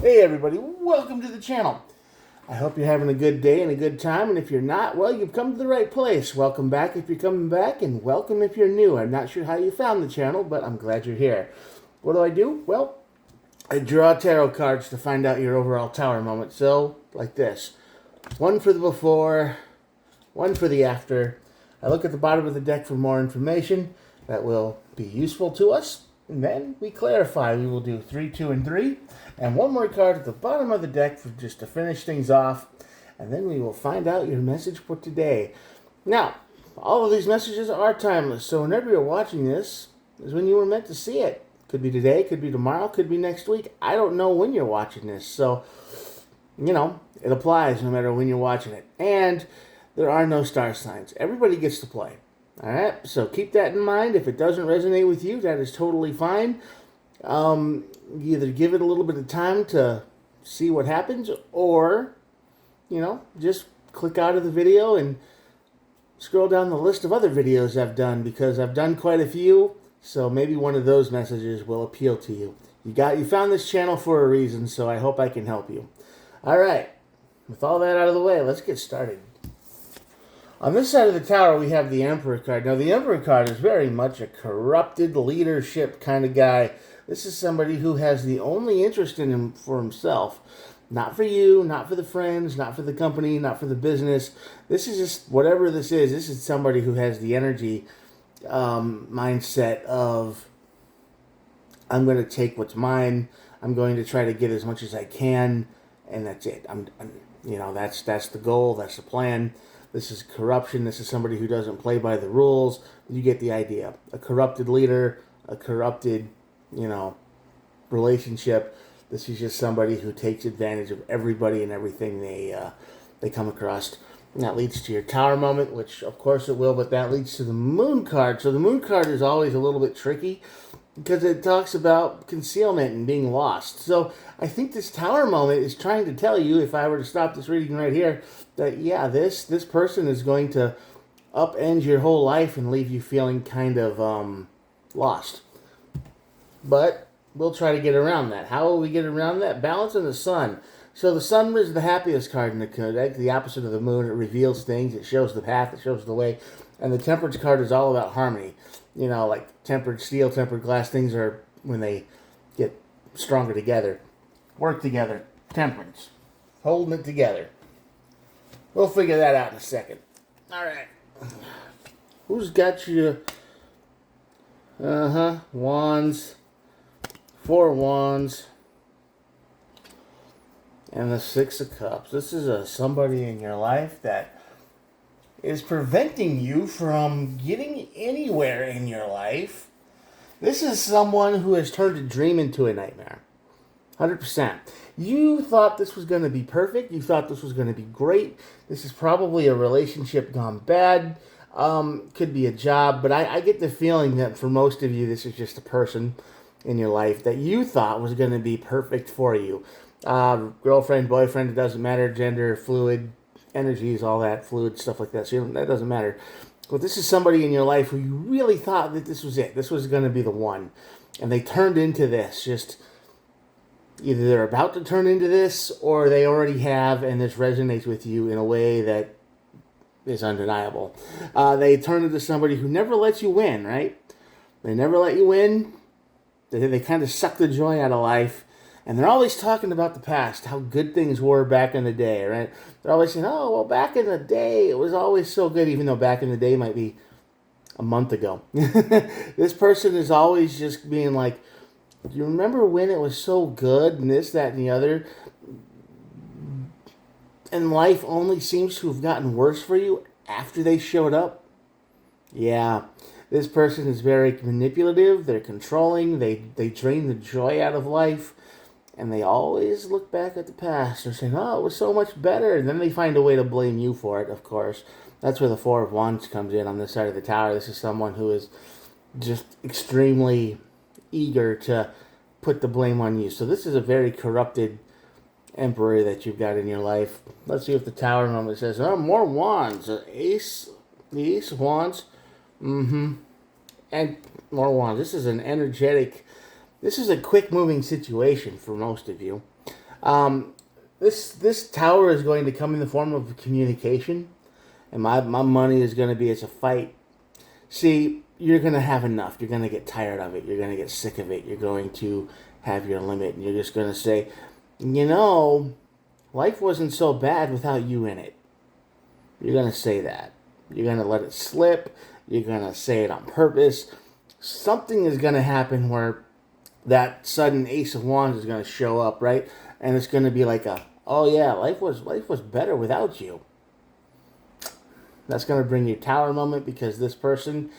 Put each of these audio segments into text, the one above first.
Hey everybody, welcome to the channel. I hope you're having a good day and a good time, and if you're not, well, you've come to the right place. Welcome back if you're coming back, and welcome if you're new. I'm not sure how you found the channel, but I'm glad you're here. What do? Well, I draw tarot cards to find out your overall tower moment. So, like this. One for the before, one for the after. I look at the bottom of the deck for more information that will be useful to us. And then we clarify. We will do 3, 2, and 3. And one more card at the bottom of the deck for just to finish things off. And then we will find out your message for today. Now, all of these messages are timeless. So whenever you're watching this is when you were meant to see it. Could be today, could be tomorrow, could be next week. I don't know when you're watching this. So, it applies no matter when you're watching it. And there are no star signs. Everybody gets to play. All right, so keep that in mind. If it doesn't resonate with you, that is totally fine. Either give it a little bit of time to see what happens, or, just click out of the video and scroll down the list of other videos I've done, because I've done quite a few, so maybe one of those messages will appeal to you. You found this channel for a reason, so I hope I can help you. All right, with all that out of the way, let's get started. On this side of the tower, we have the Emperor card. Now, the Emperor card is very much a corrupted leadership kind of guy. This is somebody who has the only interest in him for himself. Not for you, not for the friends, not for the company, not for the business. This is just, whatever this is somebody who has the energy mindset of, I'm going to take what's mine. I'm going to try to get as much as I can, and that's it. That's the goal. That's the plan. This is corruption. This is somebody who doesn't play by the rules. You get the idea. A corrupted leader, a corrupted, relationship. This is just somebody who takes advantage of everybody and everything they come across. And that leads to your tower moment, which of course it will, but that leads to the Moon card. So the Moon card is always a little bit tricky because it talks about concealment and being lost. So I think this tower moment is trying to tell you, if I were to stop this reading right here, that yeah, this person is going to upend your whole life and leave you feeling kind of lost. But we'll try to get around that. How will we get around that? Balance in the Sun. So the Sun is the happiest card in the deck, the opposite of the Moon. It reveals things. It shows the path. It shows the way. And the Temperance card is all about harmony. Like tempered steel, tempered glass, things are when they get stronger together. Work together. Temperance. Holding it together. We'll figure that out in a second. All right. Who's got you? Wands. 4 wands. And the 6 of cups. This is somebody in your life that is preventing you from getting anywhere in your life. This is someone who has turned a dream into a nightmare. 100%. You thought this was going to be perfect. You thought this was going to be great. This is probably a relationship gone bad. Could be a job. But I get the feeling that for most of you, this is just a person in your life that you thought was going to be perfect for you. Girlfriend, boyfriend, it doesn't matter. Gender, fluid, energies, all that, fluid, stuff like that. So that doesn't matter. But this is somebody in your life who you really thought that this was it. This was going to be the one. And they turned into this. Just either they're about to turn into this or they already have, and this resonates with you in a way that is undeniable. They turn into somebody who never lets you win, right? They never let you win. They kind of suck the joy out of life. And they're always talking about the past, how good things were back in the day, right? They're always saying, oh, well, back in the day, it was always so good, even though back in the day might be a month ago. This person is always just being like, do you remember when it was so good, and this, that, and the other? And life only seems to have gotten worse for you after they showed up? Yeah. This person is very manipulative. They're controlling. They drain the joy out of life. And they always look back at the past. They're saying, oh, it was so much better. And then they find a way to blame you for it, of course. That's where the 4 of Wands comes in on this side of the tower. This is someone who is just extremely eager to put the blame on you. So this is a very corrupted Emperor that you've got in your life. Let's see if the tower moment says, oh, more wands. The Ace of Wands. And more wands. This is an energetic, this is a quick moving situation for most of you. Um, this tower is going to come in the form of communication, and my money is going to be it's a fight. See, you're going to have enough. You're going to get tired of it. You're going to get sick of it. You're going to have your limit, and you're just going to say, you know, life wasn't so bad without you in it. You're going to say that. You're going to let it slip. You're going to say it on purpose. Something is going to happen where that sudden Ace of Wands is going to show up, right? And it's going to be like oh yeah, life was better without you. That's going to bring you tower moment because this person,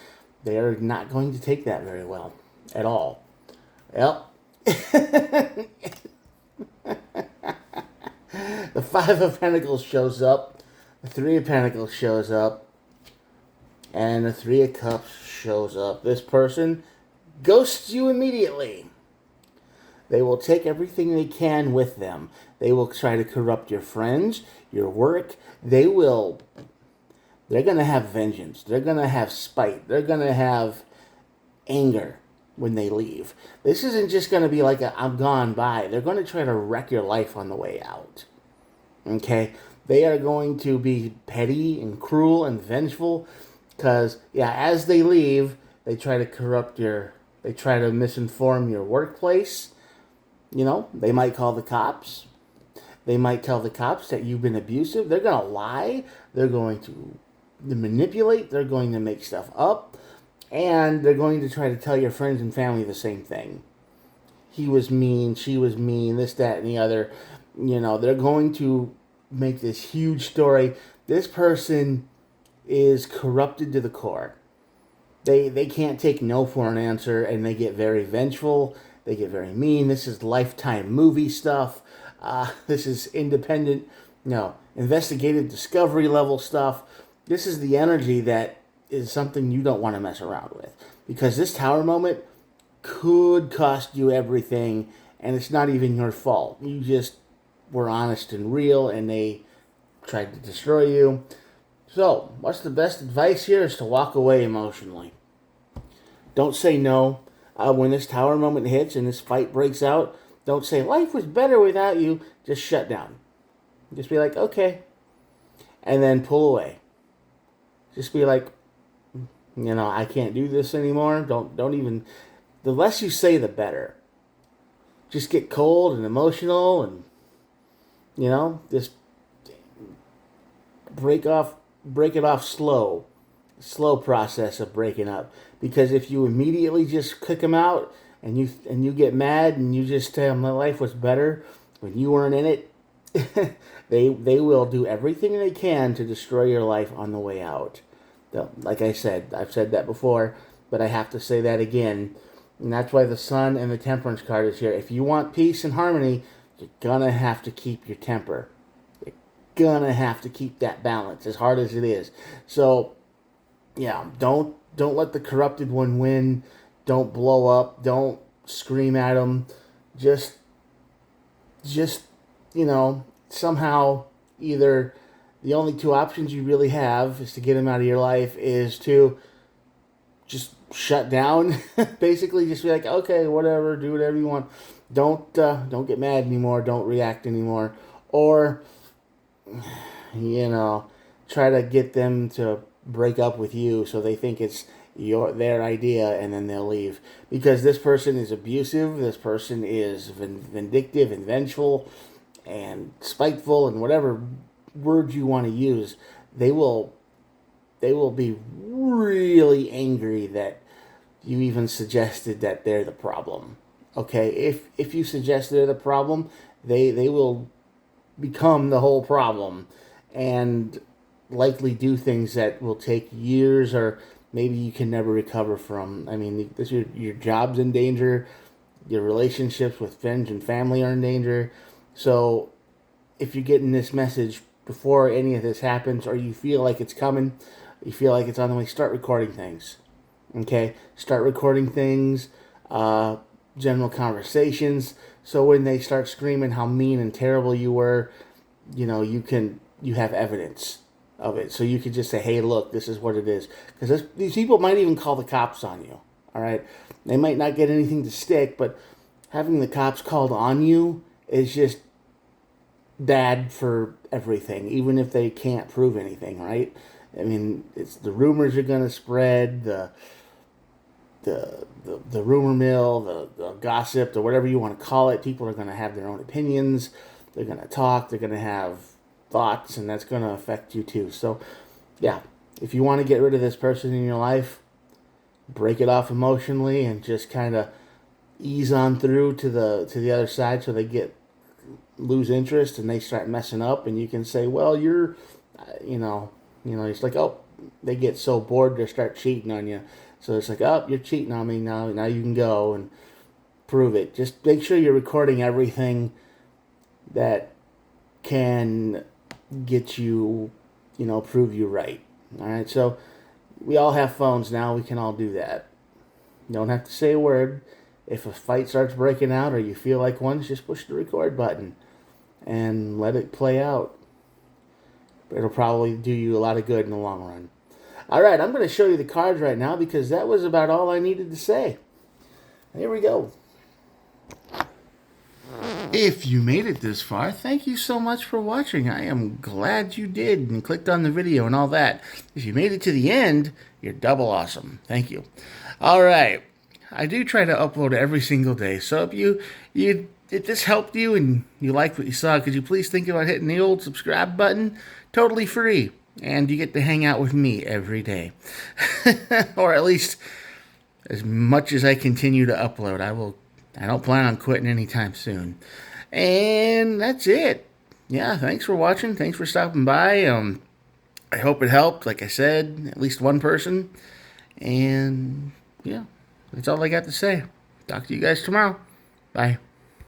they are not going to take that very well at all. Yep. The Five of Pentacles shows up. The Three of Pentacles shows up. And the Three of Cups shows up. This person ghosts you immediately. They will take everything they can with them. They will try to corrupt your friends, your work. They're going to have vengeance. They're going to have spite. They're going to have anger when they leave. This isn't just going to be like I'm gone by. They're going to try to wreck your life on the way out. Okay? They are going to be petty and cruel and vengeful because, yeah, as they leave, they try to they try to misinform your workplace. You know, they might call the cops. They might tell the cops that you've been abusive. They're going to lie. They're going to manipulate. They're going to make stuff up. And they're going to try to tell your friends and family the same thing. He was mean. She was mean. This, that, and the other. You know, they're going to make this huge story. This person is corrupted to the core. They can't take no for an answer, and they get very vengeful. They get very mean. This is Lifetime movie stuff. This is independent, investigative discovery level stuff. This is the energy that is something you don't want to mess around with. Because this tower moment could cost you everything, and it's not even your fault. You just were honest and real, and they tried to destroy you. So, what's the best advice here is to walk away emotionally. Don't say no. When this tower moment hits and this fight breaks out, don't say, life was better without you. Just shut down. Just be like, okay. And then pull away. Just be like, I can't do this anymore. Don't even, the less you say, the better. Just get cold and emotional and, just break it off slow process of breaking up. Because if you immediately just kick them out and you get mad and you just tell them my life was better when you weren't in it, they will do everything they can to destroy your life on the way out. Like I said, I've said that before, but I have to say that again. And that's why the Sun and the Temperance card is here. If you want peace and harmony, you're gonna have to keep your temper. You're gonna have to keep that balance, as hard as it is. So, yeah, don't let the corrupted one win. Don't blow up. Don't scream at them. Just somehow either the only two options you really have is to get him out of your life is to just shut down. Basically, just be like, okay, whatever, do whatever you want. Don't get mad anymore. Don't react anymore. Or, try to get them to break up with you so they think it's their idea and then they'll leave. Because this person is abusive. This person is vindictive and vengeful and spiteful and whatever word you want to use. They will be really angry that you even suggested that they're the problem. Okay, if you suggest they're the problem, they will become the whole problem and likely do things that will take years or maybe you can never recover from. I mean, your job's in danger, your relationships with friends and family are in danger. So if you're getting this message before any of this happens or you feel like it's coming, you feel like it's on the way, start recording things. Okay? Start recording things, general conversations, so when they start screaming how mean and terrible you were, you have evidence of it. So you could just say, hey, look, this is what it is. Because these people might even call the cops on you. All right? They might not get anything to stick, but having the cops called on you is just bad for everything, even if they can't prove anything, right? I mean, it's the rumors are going to spread, the rumor mill, the gossip, or whatever you want to call it. People are going to have their own opinions. They're going to talk. They're going to have thoughts, and that's going to affect you too. So, yeah, if you want to get rid of this person in your life, break it off emotionally and just kind of ease on through to the other side, so they lose interest and they start messing up, and you can say, well, you're, it's like, oh, they get so bored they start cheating on you. So it's like, oh, you're cheating on me now. Now you can go and prove it. Just make sure you're recording everything that can get you, prove you right. All right. So we all have phones now. We can all do that. You don't have to say a word. If a fight starts breaking out or you feel like one, just push the record button and let it play out. It'll probably do you a lot of good in the long run. All right, I'm going to show you the cards right now because that was about all I needed to say. Here we go. If you made it this far, thank you so much for watching. I am glad you did and clicked on the video and all that. If you made it to the end, you're double awesome. Thank you. All right. I do try to upload every single day, so if this helped you and you liked what you saw, could you please think about hitting the old subscribe button? Totally free. And you get to hang out with me every day. Or at least as much as I continue to upload. I don't plan on quitting anytime soon. And that's it. Yeah, thanks for watching. Thanks for stopping by. I hope it helped, like I said, at least one person. And yeah, that's all I got to say. Talk to you guys tomorrow. Bye.